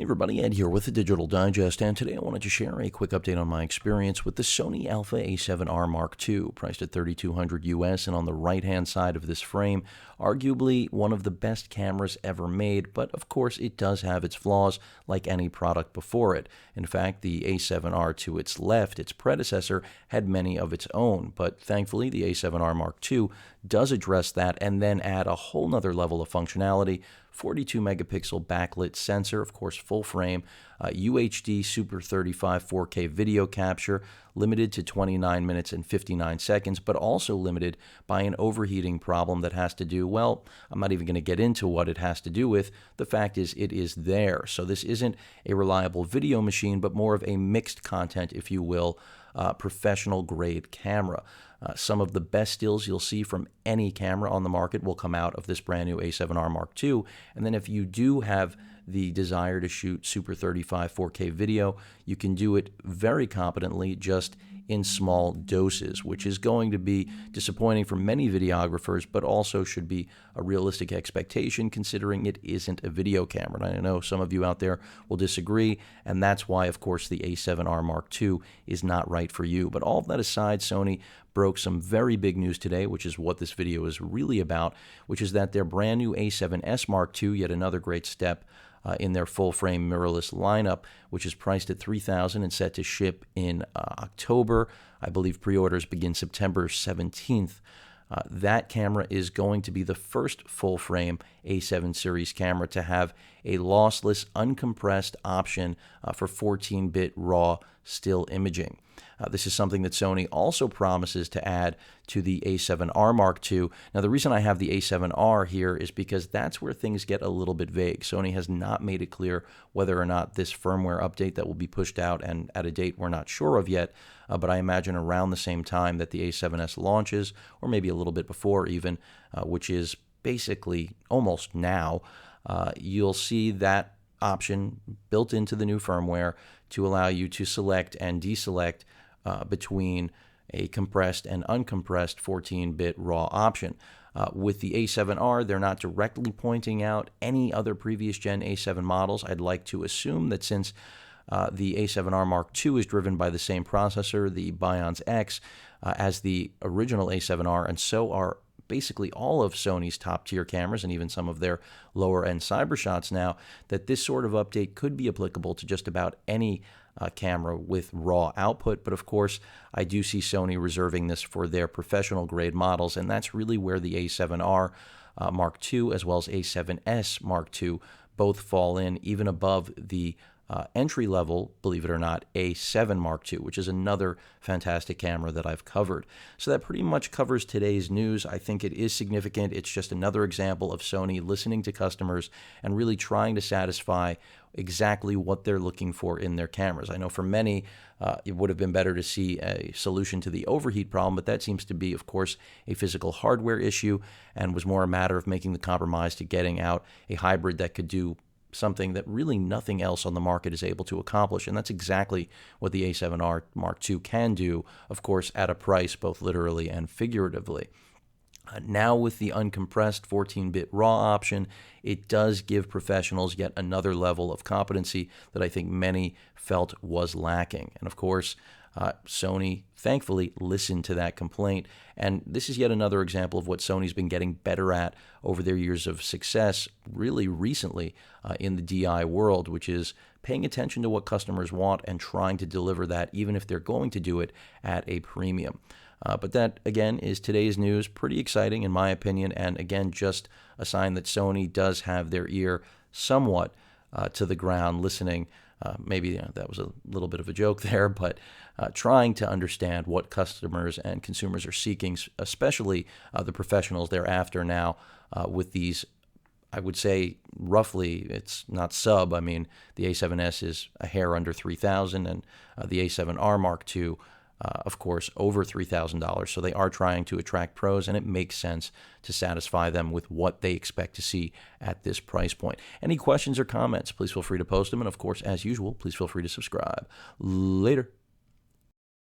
Hey everybody, Ed here with the Digital Digest, and today I wanted to share a quick update on my experience with the Sony Alpha A7R Mark II, priced at $3,200 US, and on the right-hand side of this frame, arguably one of the best cameras ever made, but of course it does have its flaws like any product before it. In fact, the A7R to its left, its predecessor, had many of its own, but thankfully the A7R Mark II does address that and then add a whole nother level of functionality. 42 megapixel backlit sensor, of course full frame, UHD Super 35 4K video capture, limited to 29 minutes and 59 seconds, but also limited by an overheating problem that has to do, well, I'm not even going to get into what it has to do with. The fact is it is there. So this isn't a reliable video machine, but more of a mixed content, if you will, professional grade camera. Some of the best stills you'll see from any camera on the market will come out of this brand new A7R Mark II. And then if you do have the desire to shoot Super 35 4K video, you can do it very competently just in small doses, which is going to be disappointing for many videographers, but also should be a realistic expectation considering it isn't a video camera. And I know some of you out there will disagree, and that's why, of course, the A7R Mark II is not right for you. But all of that aside, Sony broke some very big news today, which is what this video is really about, which is that their brand new A7S Mark II, yet another great step in their full-frame mirrorless lineup, which is priced at $3,000 and set to ship in October. I believe pre-orders begin September 17th. That camera is going to be the first full-frame A7 series camera to have a lossless, uncompressed option for 14-bit RAW still imaging. This is something that Sony also promises to add to the A7R Mark II. Now, the reason I have the A7R here is because that's where things get a little bit vague. Sony has not made it clear whether or not this firmware update that will be pushed out and at a date we're not sure of yet, but I imagine around the same time that the A7S launches, or maybe a little bit before even, which is basically almost now, you'll see that option built into the new firmware to allow you to select and deselect between a compressed and uncompressed 14-bit RAW option. With the A7R, they're not directly pointing out any other previous gen A7 models. I'd like to assume that since the A7R Mark II is driven by the same processor, the Bions X, as the original A7R, and so are basically all of Sony's top-tier cameras and even some of their lower-end cybershots now, that this sort of update could be applicable to just about any camera with raw output. But of course, I do see Sony reserving this for their professional-grade models, and that's really where the A7R Mark II as well as A7S Mark II both fall in, even above the entry-level, believe it or not, A7 Mark II, which is another fantastic camera that I've covered. So that pretty much covers today's news. I think it is significant. It's just another example of Sony listening to customers and really trying to satisfy exactly what they're looking for in their cameras. I know for many, it would have been better to see a solution to the overheat problem, but that seems to be, of course, a physical hardware issue and was more a matter of making the compromise to getting out a hybrid that could do something that really nothing else on the market is able to accomplish. And that's exactly what the A7R Mark II can do, of course, at a price both literally and figuratively. Now with the uncompressed 14-bit RAW option, it does give professionals yet another level of competency that I think many felt was lacking. And of course, Sony thankfully listened to that complaint, and this is yet another example of what Sony's been getting better at over their years of success really recently in the DI world, which is paying attention to what customers want and trying to deliver that even if they're going to do it at a premium. But that, again, is today's news. Pretty exciting, in my opinion, and again, just a sign that Sony does have their ear somewhat to the ground, listening. Maybe that was a little bit of a joke there, but trying to understand what customers and consumers are seeking, especially the professionals they're after now with these, I would say, roughly, it's not sub. I mean, the A7S is a hair under $3,000, and the A7R Mark II, of course, over $3,000. So they are trying to attract pros, and it makes sense to satisfy them with what they expect to see at this price point. Any questions or comments, please feel free to post them. And of course, as usual, please feel free to subscribe. Later.